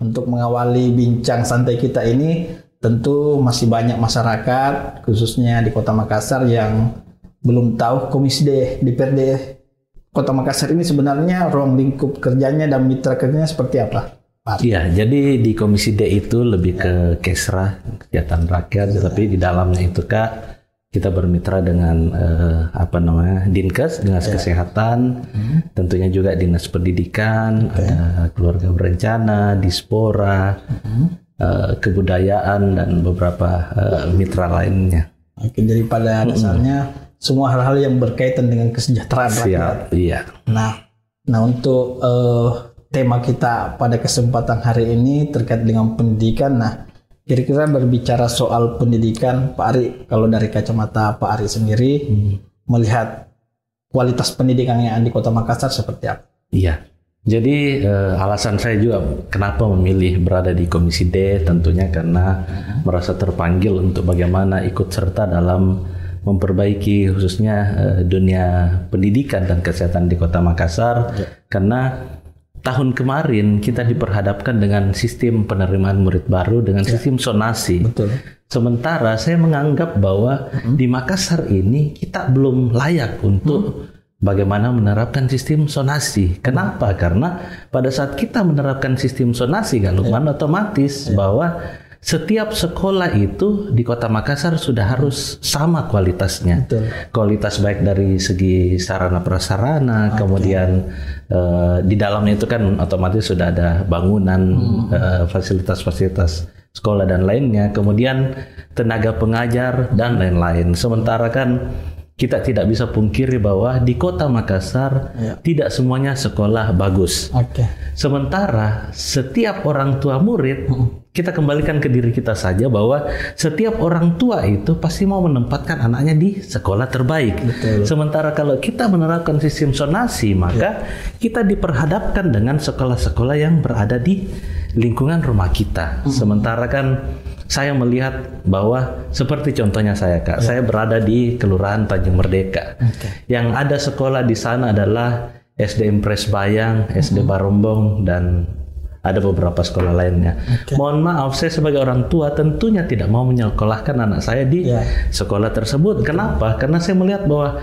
untuk mengawali bincang santai kita ini, tentu masih banyak masyarakat khususnya di Kota Makassar yang belum tahu Komisi D DPRD Kota Makassar ini sebenarnya ruang lingkup kerjanya dan mitra kerjanya seperti apa, Pak? Iya, jadi di Komisi D itu lebih ke Kesra, kegiatan rakyat, tetapi di dalamnya itu Kak, kita bermitra dengan Dinkes, Dinas Kesehatan, tentunya juga Dinas Pendidikan, ada Keluarga Berencana, Dispora, Kebudayaan dan beberapa mitra lainnya. Oke, jadi pada dasarnya semua hal-hal yang berkaitan dengan kesejahteraan rakyat. Iya. Nah untuk tema kita pada kesempatan hari ini terkait dengan pendidikan. Nah, kira-kira berbicara soal pendidikan, Pak Ari, kalau dari kacamata Pak Ari sendiri melihat kualitas pendidikan yang ada di Kota Makassar seperti apa? Iya. Jadi alasan saya juga kenapa memilih berada di Komisi D tentunya karena merasa terpanggil untuk bagaimana ikut serta dalam memperbaiki khususnya dunia pendidikan dan kesehatan di Kota Makassar. Karena tahun kemarin kita diperhadapkan dengan sistem penerimaan murid baru dengan sistem zonasi. Betul. Sementara saya menganggap bahwa di Makassar ini kita belum layak untuk bagaimana menerapkan sistem zonasi. Kenapa? Karena pada saat kita menerapkan sistem zonasi, Kak Lukman, otomatis bahwa setiap sekolah itu di Kota Makassar sudah harus sama kualitasnya. Betul. Kualitas baik dari segi sarana prasarana, kemudian di dalamnya itu kan otomatis sudah ada bangunan, fasilitas-fasilitas sekolah dan lainnya, kemudian tenaga pengajar dan lain-lain. Sementara kan kita tidak bisa pungkiri bahwa di Kota Makassar tidak semuanya sekolah bagus. Sementara setiap orang tua murid, kita kembalikan ke diri kita saja bahwa setiap orang tua itu pasti mau menempatkan anaknya di sekolah terbaik. Betul. Sementara kalau kita menerapkan sistem zonasi, maka kita diperhadapkan dengan sekolah-sekolah yang berada di lingkungan rumah kita. Sementara kan saya melihat bahwa seperti contohnya saya, Kak, saya berada di Kelurahan Tanjung Merdeka. Yang ada sekolah di sana adalah SD Impres Bayang, SD Barombong, dan ada beberapa sekolah lainnya. Mohon maaf, saya sebagai orang tua tentunya tidak mau menyekolahkan anak saya di sekolah tersebut. Kenapa? Karena saya melihat bahwa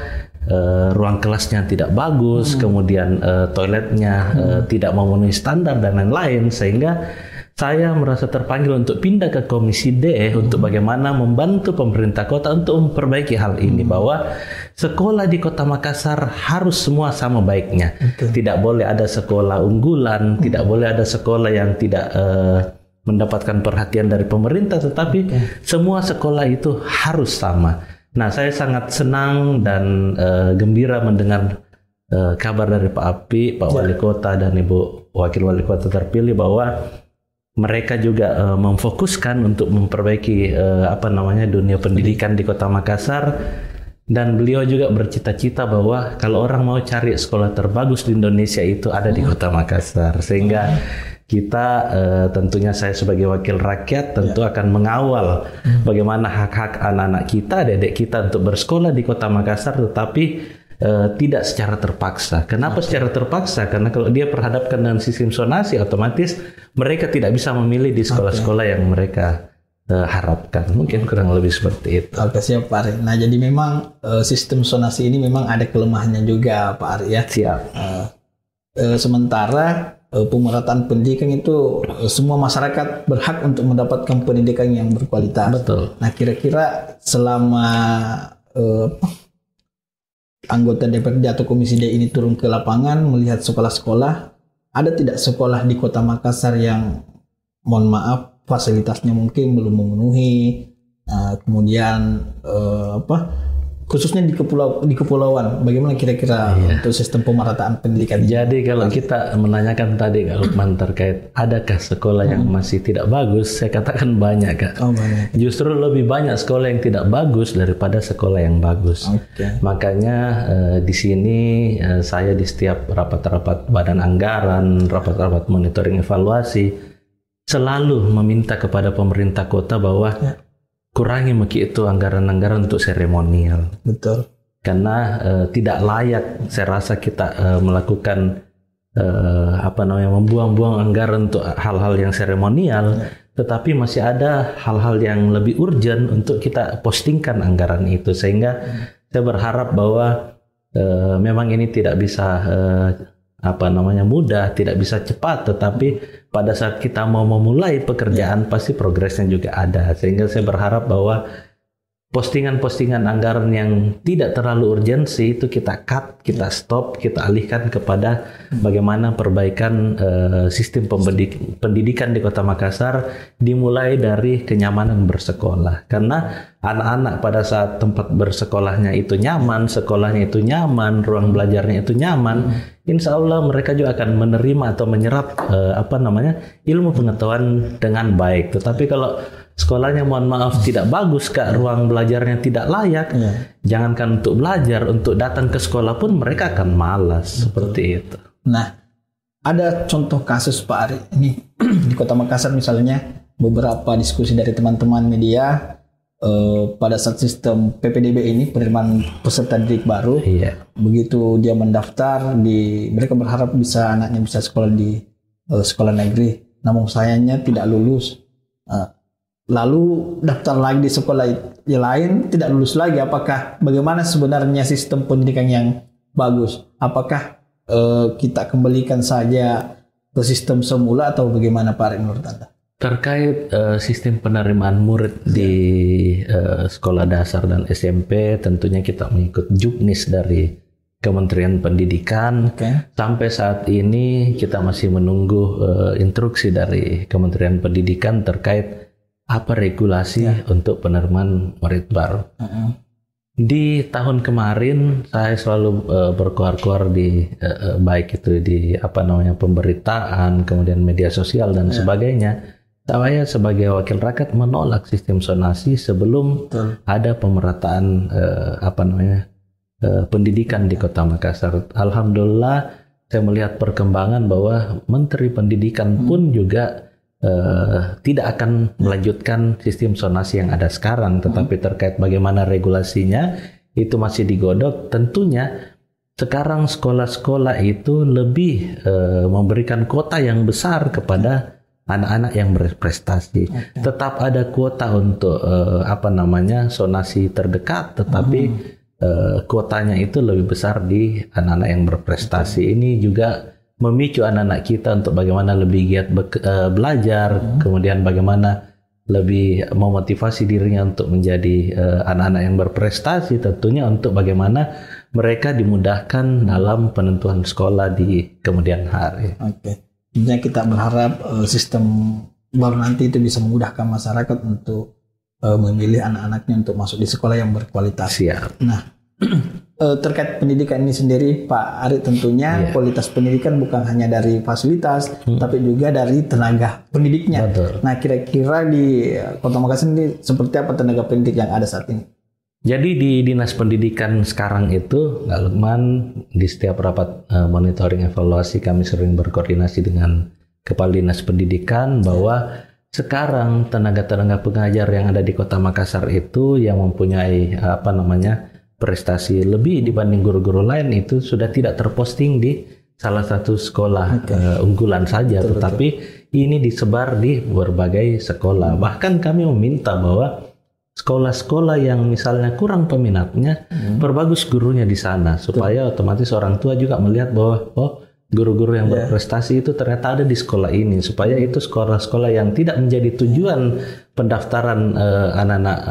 ruang kelasnya tidak bagus, kemudian toiletnya tidak memenuhi standar dan lain-lain, sehingga saya merasa terpanggil untuk pindah ke Komisi D untuk bagaimana membantu pemerintah kota untuk memperbaiki hal ini, bahwa sekolah di Kota Makassar harus semua sama baiknya. Tidak boleh ada sekolah unggulan, tidak boleh ada sekolah yang tidak mendapatkan perhatian dari pemerintah, tetapi semua sekolah itu harus sama. Nah, saya sangat senang dan gembira mendengar kabar dari Pak Api, Pak Wali Kota dan Ibu Wakil Wali Kota terpilih bahwa mereka juga memfokuskan untuk memperbaiki dunia pendidikan di Kota Makassar, dan beliau juga bercita-cita bahwa kalau orang mau cari sekolah terbagus di Indonesia itu ada di Kota Makassar, sehingga kita tentunya saya sebagai wakil rakyat tentu akan mengawal bagaimana hak-hak anak-anak kita, adik-adik kita untuk bersekolah di Kota Makassar, tetapi tidak secara terpaksa. Kenapa secara terpaksa? Karena kalau dia perhadapkan dengan sistem zonasi, otomatis mereka tidak bisa memilih di sekolah-sekolah yang mereka harapkan. Mungkin kurang lebih seperti itu. Oke, siap Pak Ari. Nah, jadi memang sistem zonasi ini memang ada kelemahannya juga, Pak Ari, ya. Siap. Sementara pemerataan pendidikan itu semua masyarakat berhak untuk mendapatkan pendidikan yang berkualitas. Betul. Nah, kira-kira selama anggota DPRD atau Komisi D ini turun ke lapangan melihat sekolah-sekolah, ada tidak sekolah di Kota Makassar yang mohon maaf fasilitasnya mungkin belum memenuhi, kemudian khususnya di kepulauan, bagaimana kira-kira untuk sistem pemerataan pendidikan? Jadi kalau kita menanyakan tadi Kak Lukman terkait adakah sekolah yang masih tidak bagus, saya katakan banyak, Kak. Banyak. Justru lebih banyak sekolah yang tidak bagus daripada sekolah yang bagus. Makanya di sini saya di setiap rapat-rapat badan anggaran, rapat-rapat monitoring evaluasi selalu meminta kepada pemerintah kota bahwa kurangi itu anggaran-anggaran untuk seremonial. Betul. Karena tidak layak saya rasa kita melakukan membuang-buang anggaran untuk hal-hal yang seremonial, tetapi masih ada hal-hal yang lebih urgent untuk kita postingkan anggaran itu, sehingga saya berharap bahwa memang ini tidak bisa mudah, tidak bisa cepat, tetapi pada saat kita mau memulai pekerjaan pasti progresnya juga ada, sehingga saya berharap bahwa postingan-postingan anggaran yang tidak terlalu urgensi itu kita cut, kita stop, kita alihkan kepada bagaimana perbaikan sistem pendidikan di Kota Makassar, dimulai dari kenyamanan bersekolah. Karena anak-anak pada saat tempat bersekolahnya itu nyaman, sekolahnya itu nyaman, ruang belajarnya itu nyaman, insya Allah mereka juga akan menerima atau menyerap ilmu pengetahuan dengan baik. Tetapi kalau sekolahnya mohon maaf tidak bagus, Kak, ruang belajarnya tidak layak, jangankan untuk belajar, untuk datang ke sekolah pun mereka akan malas. Seperti itu. Nah, ada contoh kasus Pak Ari ini di Kota Makassar misalnya, beberapa diskusi dari teman-teman media pada saat sistem PPDB ini, penerimaan peserta didik baru, begitu dia mendaftar, mereka berharap anaknya bisa sekolah di sekolah negeri, namun sayangnya tidak lulus. Lalu daftar lagi di sekolah yang lain, tidak lulus lagi. Bagaimana sebenarnya sistem pendidikan yang bagus? Apakah kita kembalikan saja ke sistem semula atau bagaimana Pak Ari menurut Anda? Terkait sistem penerimaan murid di sekolah dasar dan SMP, tentunya kita mengikut juknis dari Kementerian Pendidikan. Sampai saat ini kita masih menunggu instruksi dari Kementerian Pendidikan terkait apa regulasi untuk penerimaan murid baru. Di tahun kemarin saya selalu berkuar-kuar di baik itu di pemberitaan, kemudian media sosial dan sebagainya. Saya sebagai wakil rakyat menolak sistem zonasi sebelum ada pemerataan pendidikan di Kota Makassar. Alhamdulillah saya melihat perkembangan bahwa Menteri Pendidikan pun juga tidak akan melanjutkan sistem zonasi yang ada sekarang, tetapi terkait bagaimana regulasinya itu masih digodok. Tentunya sekarang sekolah-sekolah itu lebih memberikan kuota yang besar kepada anak-anak yang berprestasi. Tetap ada kuota untuk zonasi terdekat, tetapi kuotanya itu lebih besar di anak-anak yang berprestasi. Ini juga memicu anak-anak kita untuk bagaimana lebih giat belajar, kemudian bagaimana lebih memotivasi dirinya untuk menjadi anak-anak yang berprestasi, tentunya untuk bagaimana mereka dimudahkan dalam penentuan sekolah di kemudian hari. Tentunya kita berharap sistem baru nanti itu bisa memudahkan masyarakat untuk memilih anak-anaknya untuk masuk di sekolah yang berkualitas. Nah, terkait pendidikan ini sendiri Pak Ari, tentunya kualitas pendidikan bukan hanya dari fasilitas, tapi juga dari tenaga pendidiknya. Nah, kira-kira di Kota Makassar ini seperti apa tenaga pendidik yang ada saat ini? Jadi di Dinas Pendidikan sekarang itu, Kak Lukman, di setiap rapat monitoring evaluasi kami sering berkoordinasi dengan Kepala Dinas Pendidikan bahwa sekarang tenaga-tenaga pengajar yang ada di Kota Makassar itu yang mempunyai prestasi lebih dibanding guru-guru lain itu sudah tidak terposting di salah satu sekolah unggulan saja, tetapi ini disebar di berbagai sekolah. Bahkan kami meminta bahwa sekolah-sekolah yang misalnya kurang peminatnya, perbagus gurunya di sana, supaya otomatis orang tua juga melihat bahwa guru-guru yang berprestasi itu ternyata ada di sekolah ini, supaya itu sekolah-sekolah yang tidak menjadi tujuan pendaftaran anak-anak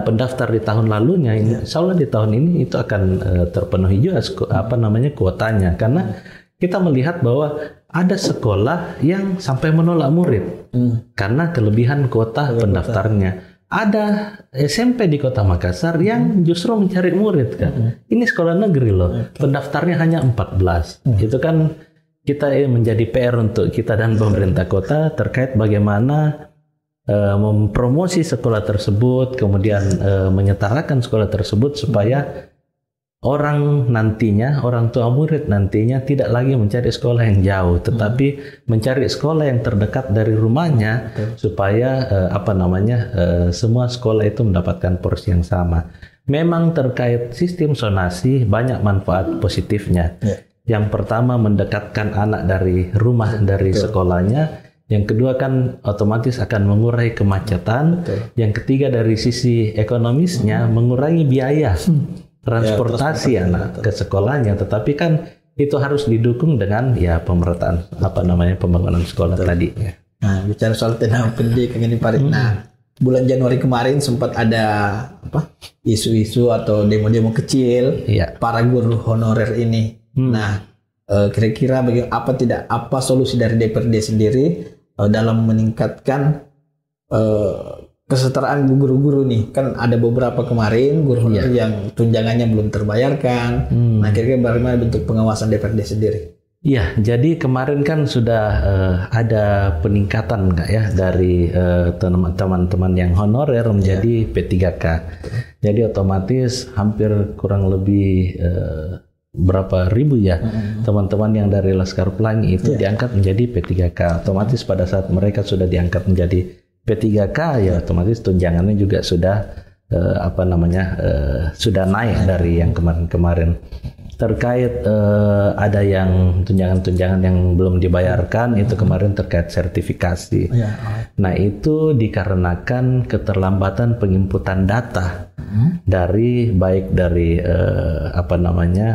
pendaftar di tahun lalunya, insya Allah di tahun ini itu akan terpenuhi juga kuotanya, karena kita melihat bahwa ada sekolah yang sampai menolak murid karena kelebihan kuota pendaftarnya. Ada SMP di Kota Makassar yang justru mencari murid, kan. Ini sekolah negeri loh, pendaftarnya hanya 14. Itu kan kita menjadi PR untuk kita dan pemerintah kota terkait bagaimana mempromosi sekolah tersebut, kemudian menyetarakan sekolah tersebut supaya orang tua murid nantinya tidak lagi mencari sekolah yang jauh, tetapi mencari sekolah yang terdekat dari rumahnya, supaya semua sekolah itu mendapatkan porsi yang sama. memang terkait sistem zonasi banyak manfaat positifnya. Yang pertama mendekatkan anak dari rumah, dari sekolahnya. Yang kedua kan otomatis akan mengurai kemacetan. Yang ketiga dari sisi ekonomisnya mengurangi biaya transportasi anak ke sekolahnya. Tetapi kan itu harus didukung dengan pemerataan pembangunan sekolah tadi. Nah, bicara soal tenaga pendidik ini Pak Rik. Nah, bulan Januari kemarin sempat ada isu-isu atau demo-demo kecil para guru honorer ini. Nah, kira-kira apa solusi dari DPRD sendiri dalam meningkatkan kesetaraan guru-guru nih? Kan ada beberapa kemarin guru honorer yang tunjangannya belum terbayarkan. Nah, kira-kira bagaimana bentuk pengawasan DPRD sendiri? Iya, jadi kemarin kan sudah ada peningkatan dari teman-teman yang honorer menjadi P3K. Jadi otomatis hampir kurang lebih berapa ribu teman-teman yang dari Laskar Pelangi itu diangkat menjadi P3K. Otomatis pada saat mereka sudah diangkat menjadi P3K otomatis tunjangannya juga sudah sudah naik dari yang kemarin-kemarin. Terkait ada yang tunjangan-tunjangan yang belum dibayarkan itu kemarin terkait sertifikasi. Nah, itu dikarenakan keterlambatan penginputan data baik dari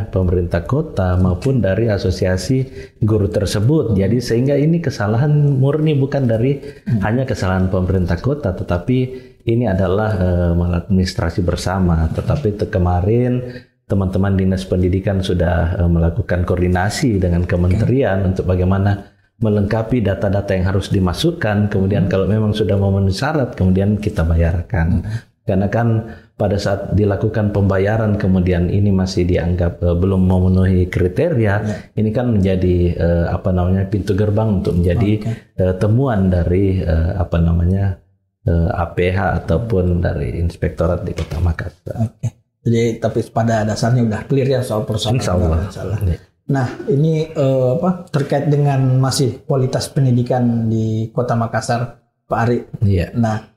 pemerintah kota maupun dari asosiasi guru tersebut. Jadi sehingga ini kesalahan murni bukan dari hanya kesalahan pemerintah kota, tetapi ini adalah maladministrasi bersama. Tetapi kemarin teman-teman Dinas Pendidikan sudah melakukan koordinasi dengan kementerian untuk bagaimana melengkapi data-data yang harus dimasukkan. Kemudian kalau memang sudah memenuhi syarat, kemudian kita bayarkan. Karena kan pada saat dilakukan pembayaran kemudian ini masih dianggap belum memenuhi kriteria, ini kan menjadi pintu gerbang untuk menjadi temuan dari APH ataupun dari inspektorat di Kota Makassar. Jadi tapi pada dasarnya udah clear ya soal persoalan. Insyaallah. Nah, ini terkait dengan masih kualitas pendidikan di Kota Makassar, Pak Ari. Nah,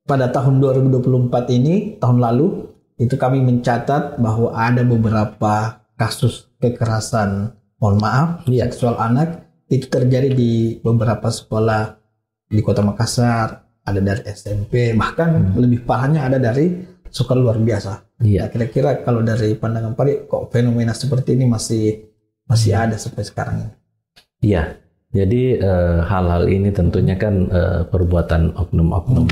pada tahun 2024 ini, tahun lalu itu kami mencatat bahwa ada beberapa kasus kekerasan, mohon maaf, seksual anak itu terjadi di beberapa sekolah di Kota Makassar, ada dari SMP, bahkan lebih parahnya ada dari sekolah luar biasa. Nah, kira-kira kalau dari pandangan Pak Rik, kok fenomena seperti ini masih ada sampai sekarang ini? Iya, jadi hal-hal ini tentunya kan perbuatan oknum-oknum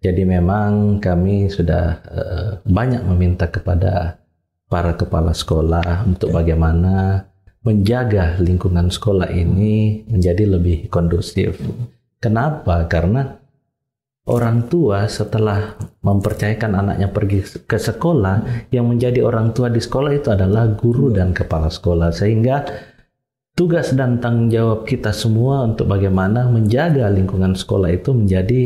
Jadi memang kami sudah banyak meminta kepada para kepala sekolah untuk bagaimana menjaga lingkungan sekolah ini menjadi lebih kondusif. Kenapa? Karena orang tua setelah mempercayakan anaknya pergi ke sekolah, yang menjadi orang tua di sekolah itu adalah guru dan kepala sekolah. Sehingga tugas dan tanggung jawab kita semua untuk bagaimana menjaga lingkungan sekolah itu menjadi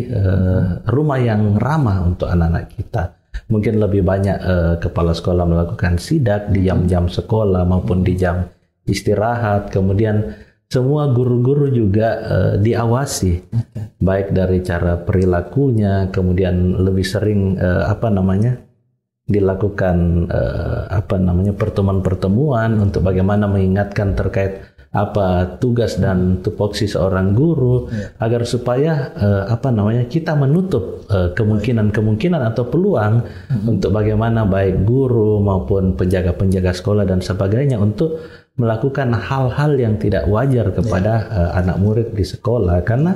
rumah yang ramah untuk anak-anak kita. Mungkin lebih banyak kepala sekolah melakukan sidak di jam-jam sekolah maupun di jam istirahat. Kemudian semua guru-guru juga diawasi, baik dari cara perilakunya, kemudian lebih sering dilakukan pertemuan-pertemuan untuk bagaimana mengingatkan terkait tugas dan tupoksi seorang guru, agar supaya kita menutup kemungkinan-kemungkinan atau peluang untuk bagaimana baik guru maupun penjaga-penjaga sekolah dan sebagainya untuk melakukan hal-hal yang tidak wajar kepada anak murid di sekolah. Karena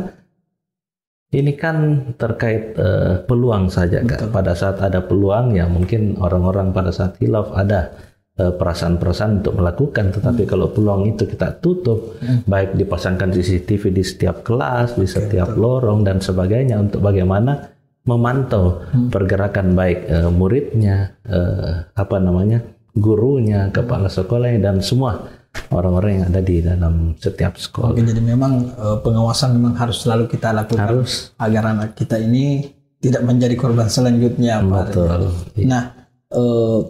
ini kan terkait peluang saja. Pada saat ada peluang ya mungkin orang-orang pada saat hilaf ada perasaan-perasaan untuk melakukan, tetapi kalau peluang itu kita tutup, baik dipasangkan CCTV di setiap kelas, di setiap lorong dan sebagainya untuk bagaimana memantau pergerakan baik muridnya, gurunya, kepala sekolahnya, dan semua orang-orang yang ada di dalam setiap sekolah. Jadi memang pengawasan memang harus selalu kita lakukan agar anak kita ini tidak menjadi korban selanjutnya. Betul. Nah,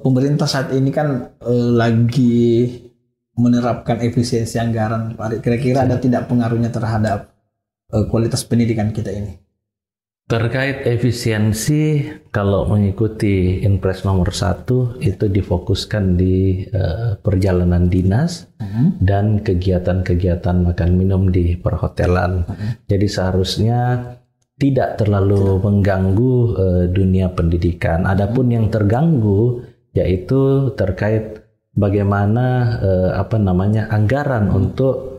pemerintah saat ini kan lagi menerapkan efisiensi anggaran, Pak Rik. Kira-kira ada tidak pengaruhnya terhadap kualitas pendidikan kita ini? Terkait efisiensi, kalau mengikuti Inpres nomor 1 itu difokuskan di perjalanan dinas dan kegiatan-kegiatan makan minum di perhotelan. Jadi seharusnya tidak terlalu mengganggu dunia pendidikan. Adapun yang terganggu yaitu terkait bagaimana anggaran untuk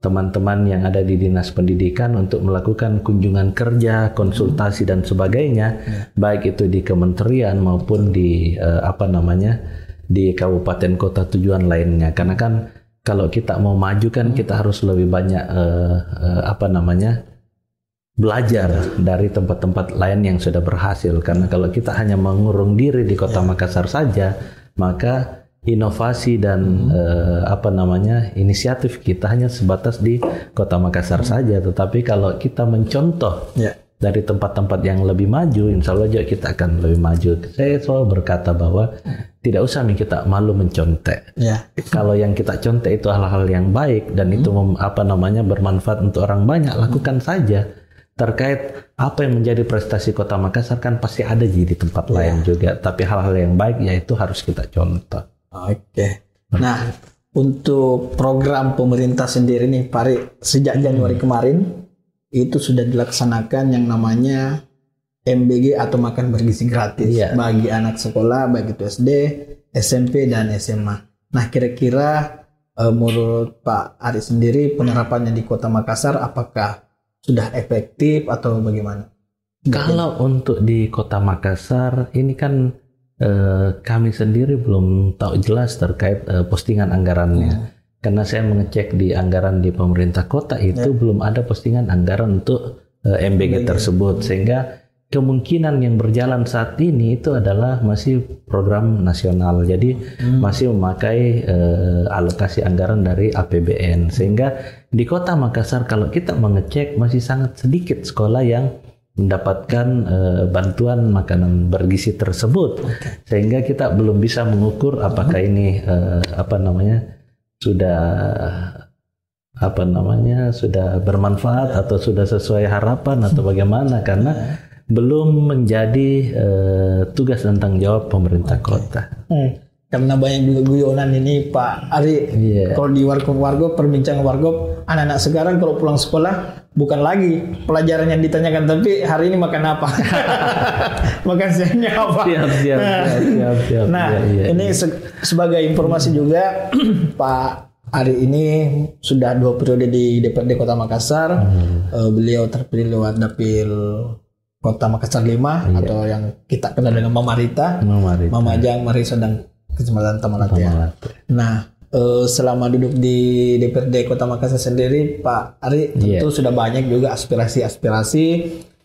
teman-teman yang ada di dinas pendidikan untuk melakukan kunjungan kerja, konsultasi dan sebagainya, baik itu di kementerian maupun di di kabupaten kota tujuan lainnya. Karena kan kalau kita mau maju kan kita harus lebih banyak belajar dari tempat-tempat lain yang sudah berhasil. Karena kalau kita hanya mengurung diri di Kota Makassar saja, maka inovasi dan inisiatif kita hanya sebatas di Kota Makassar saja. Tetapi kalau kita mencontoh dari tempat-tempat yang lebih maju, insya Allah juga kita akan lebih maju. Saya selalu berkata bahwa tidak usah kita malu mencontek. Kalau yang kita contek itu hal-hal yang baik dan itu bermanfaat untuk orang banyak, lakukan saja. Terkait apa yang menjadi prestasi Kota Makassar kan pasti ada di tempat lain juga. Tapi hal-hal yang baik yaitu harus kita contoh. Oke. Nah, untuk program pemerintah sendiri nih, Pak Ari, sejak Januari kemarin itu sudah dilaksanakan yang namanya MBG atau makan bergizi gratis bagi anak sekolah, baik itu SD, SMP, dan SMA. Nah, kira-kira menurut Pak Ari sendiri penerapannya di Kota Makassar apakah sudah efektif atau bagaimana? Kalau untuk di Kota Makassar ini kan kami sendiri belum tahu jelas terkait postingan anggarannya. Karena saya mengecek di anggaran di pemerintah kota itu belum ada postingan anggaran untuk MBG tersebut. Sehingga kemungkinan yang berjalan saat ini itu adalah masih program nasional. Jadi masih memakai alokasi anggaran dari APBN. Sehingga di Kota Makassar kalau kita mengecek masih sangat sedikit sekolah yang mendapatkan bantuan makanan bergizi tersebut, sehingga kita belum bisa mengukur apakah ini sudah bermanfaat atau sudah sesuai harapan atau bagaimana, karena belum menjadi tugas dan tanggung jawab pemerintah kota. Karena banyak juga guyonan ini Pak Ari. Kalau di warkop perbincangan warkop, anak-anak sekarang kalau pulang sekolah bukan lagi pelajaran yang ditanyakan, tapi hari ini makan apa, makan siangnya apa. Siap. Nah, ini sebagai informasi juga, Pak Ari ini sudah 2 periode di DPRD Kota Makassar. Beliau terpilih lewat dapil Kota Makassar 5 atau yang kita kenal dengan Mama Rita, Mama Jang, Marisa, dan Kecamatan Tamalate. Nah, selama duduk di DPRD Kota Makassar sendiri, Pak Ari tentu sudah banyak juga aspirasi-aspirasi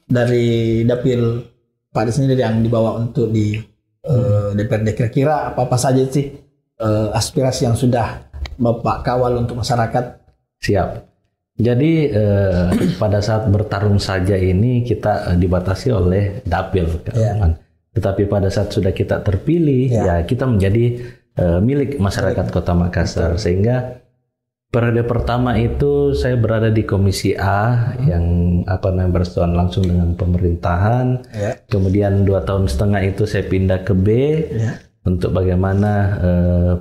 dari dapil Pak Ari sendiri yang dibawa untuk di DPRD. Kira-kira apa saja sih aspirasi yang sudah Bapak kawal untuk masyarakat? Siap. Jadi pada saat bertarung saja ini kita dibatasi oleh dapil. Tetapi pada saat sudah kita terpilih, ya kita menjadi milik masyarakat Kota Makassar. Sehingga periode pertama itu saya berada di Komisi A yang bersentuhan langsung dengan pemerintahan. Kemudian 2,5 tahun itu saya pindah ke B untuk bagaimana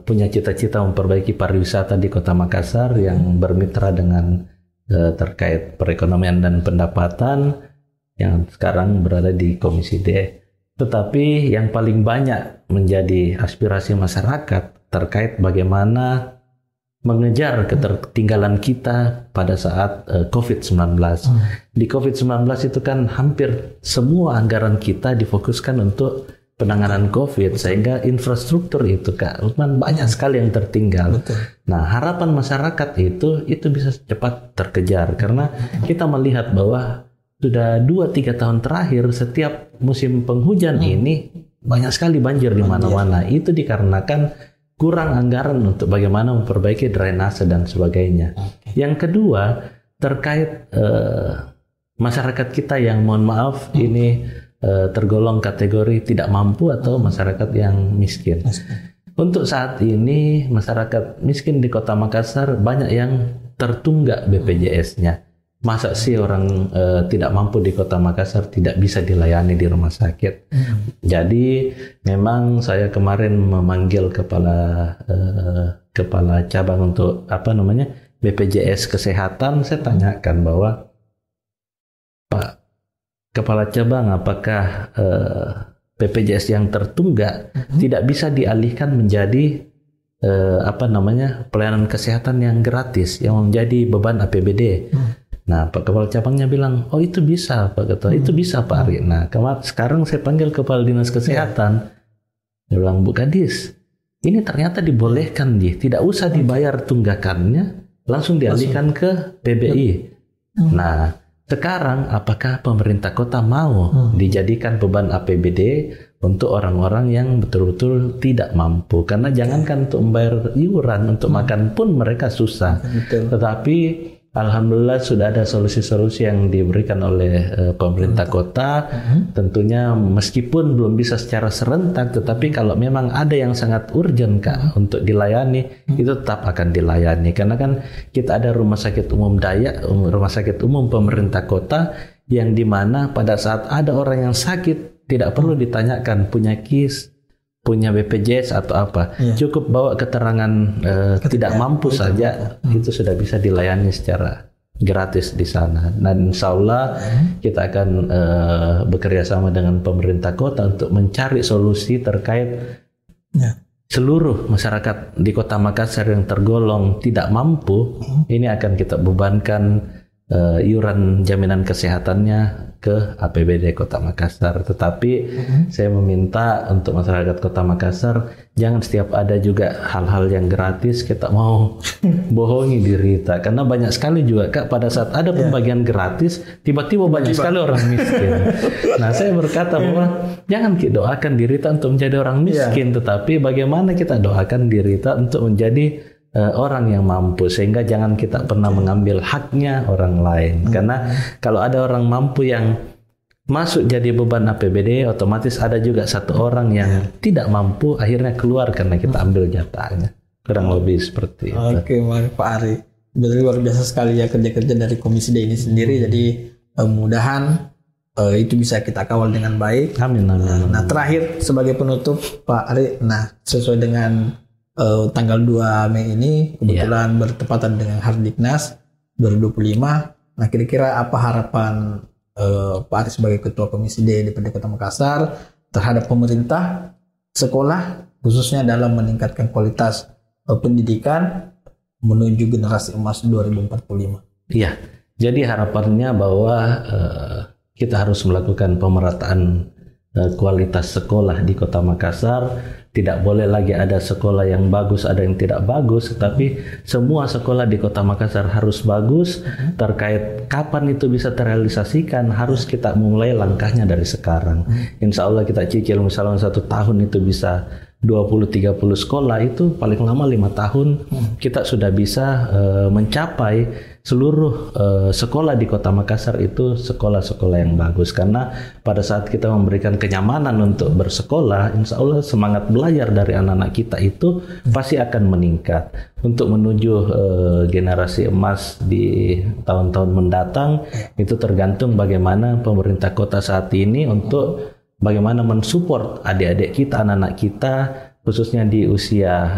punya cita-cita memperbaiki pariwisata di Kota Makassar yang bermitra dengan terkait perekonomian dan pendapatan, yang sekarang berada di Komisi D. Tetapi yang paling banyak menjadi aspirasi masyarakat terkait bagaimana mengejar ketertinggalan kita pada saat COVID-19. Di COVID-19 itu kan hampir semua anggaran kita difokuskan untuk penanganan COVID, sehingga infrastruktur itu Kak Lukman banyak sekali yang tertinggal. Nah, harapan masyarakat itu bisa cepat terkejar, karena kita melihat bahwa sudah 2-3 tahun terakhir setiap musim penghujan ini banyak sekali banjir di mana-mana. Itu dikarenakan kurang anggaran untuk bagaimana memperbaiki drainase dan sebagainya. Yang kedua, terkait masyarakat kita yang mohon maaf ini tergolong kategori tidak mampu atau masyarakat yang miskin. Untuk saat ini masyarakat miskin di Kota Makassar banyak yang tertunggak BPJS-nya. Masa sih orang tidak mampu di Kota Makassar tidak bisa dilayani di rumah sakit. Jadi memang saya kemarin memanggil kepala cabang untuk BPJS Kesehatan. Saya tanyakan bahwa Pak Kepala Cabang, apakah BPJS yang tertunggak tidak bisa dialihkan menjadi pelayanan kesehatan yang gratis yang menjadi beban APBD? Nah, Pak Kepala Cabangnya bilang, oh itu bisa Pak Ketua, itu bisa Pak Ari. Nah, sekarang saya panggil Kepala Dinas Kesehatan, dia bilang, Bu Kadis, ini ternyata dibolehkan tidak usah dibayar tunggakannya, langsung dialihkan ke PBI. Nah, sekarang apakah pemerintah kota mau dijadikan beban APBD untuk orang-orang yang betul-betul tidak mampu? Karena jangankan untuk membayar iuran, untuk makan pun mereka susah. Tetapi alhamdulillah sudah ada solusi-solusi yang diberikan oleh pemerintah kota. Tentunya meskipun belum bisa secara serentak, tetapi kalau memang ada yang sangat urgent Kak untuk dilayani, itu tetap akan dilayani. Karena kan kita ada rumah sakit umum rumah sakit umum pemerintah kota, yang dimana pada saat ada orang yang sakit tidak perlu ditanyakan punya KIS, punya BPJS atau apa, cukup bawa keterangan tidak mampu saja, itu sudah bisa dilayani secara gratis di sana. Dan insya Allah kita akan bekerja sama dengan pemerintah kota untuk mencari solusi terkait seluruh masyarakat di Kota Makassar yang tergolong tidak mampu. Ini akan kita bebankan iuran jaminan kesehatannya ke APBD Kota Makassar. Tetapi saya meminta untuk masyarakat Kota Makassar, jangan setiap ada juga hal-hal yang gratis kita mau bohongi diri kita. Karena banyak sekali juga Kak, pada saat ada pembagian gratis, tiba-tiba banyak sekali orang miskin. Nah, saya berkata bahwa jangan kita doakan diri kita untuk menjadi orang miskin, tetapi bagaimana kita doakan diri kita untuk menjadi orang yang mampu, sehingga jangan kita pernah mengambil haknya orang lain. Karena kalau ada orang mampu yang masuk jadi beban APBD, otomatis ada juga satu orang yang tidak mampu akhirnya keluar karena kita ambil jatahnya. Kurang lebih seperti itu. Oke, Pak Ari, betul luar biasa sekali ya kerja-kerja dari Komisi D ini sendiri. Jadi mudah-mudahan itu bisa kita kawal dengan baik. Amin, amin. Nah, terakhir sebagai penutup Pak Ari, sesuai dengan tanggal 2 Mei ini kebetulan bertepatan dengan Hardiknas 2025. Nah, kira-kira apa harapan Pak Ari sebagai Ketua Komisi D DPRD Kota Makassar terhadap pemerintah, sekolah, khususnya dalam meningkatkan kualitas pendidikan menuju generasi emas 2045? Iya, jadi harapannya bahwa kita harus melakukan pemerataan kualitas sekolah di Kota Makassar. Tidak boleh lagi ada sekolah yang bagus, ada yang tidak bagus, tetapi semua sekolah di Kota Makassar harus bagus. Terkait kapan itu bisa terrealisasikan, harus kita mulai langkahnya dari sekarang. Insya Allah kita cicil misalnya 1 tahun itu bisa 20-30 sekolah, itu paling lama 5 tahun kita sudah bisa mencapai seluruh sekolah di Kota Makassar itu sekolah-sekolah yang bagus. Karena pada saat kita memberikan kenyamanan untuk bersekolah, insya Allah semangat belajar dari anak-anak kita itu pasti akan meningkat. Untuk menuju generasi emas di tahun-tahun mendatang, itu tergantung bagaimana pemerintah kota saat ini untuk bagaimana mensupport adik-adik kita, anak-anak kita, khususnya di usia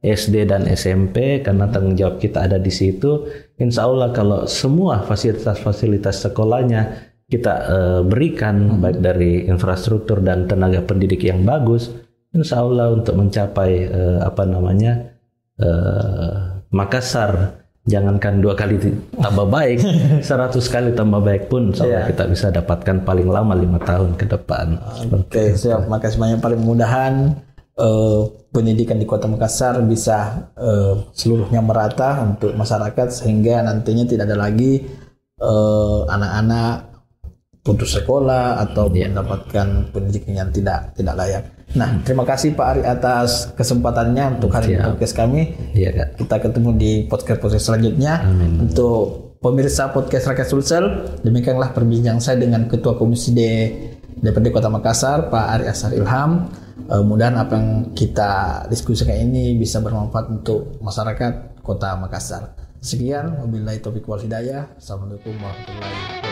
SD dan SMP, karena tanggung jawab kita ada di situ. Insya Allah kalau semua fasilitas-fasilitas sekolahnya kita berikan, baik dari infrastruktur dan tenaga pendidik yang bagus, insya Allah untuk mencapai Makassar, jangankan 2 kali tambah baik, 100 kali tambah baik pun insya Allah kita bisa dapatkan paling lama 5 tahun ke depan. Oke, siap. Makasih banyak. Paling mudahan pendidikan di Kota Makassar bisa seluruhnya merata untuk masyarakat, sehingga nantinya tidak ada lagi anak-anak putus sekolah atau mendapatkan pendidikan yang tidak layak. Nah, terima kasih Pak Ari atas kesempatannya untuk hari ini podcast kami. Kita ketemu di podcast selanjutnya. Amin. Untuk pemirsa podcast Rakyat Sulsel, demikianlah perbincangan saya dengan Ketua Komisi D DPRD Kota Makassar, Pak Ari Ashar Ilham. Mudah-mudahan apa yang kita diskusikan ini bisa bermanfaat untuk masyarakat Kota Makassar. Sekian, wabillahi taufiq wal hidayah. Assalamualaikum warahmatullahi wabarakatuh.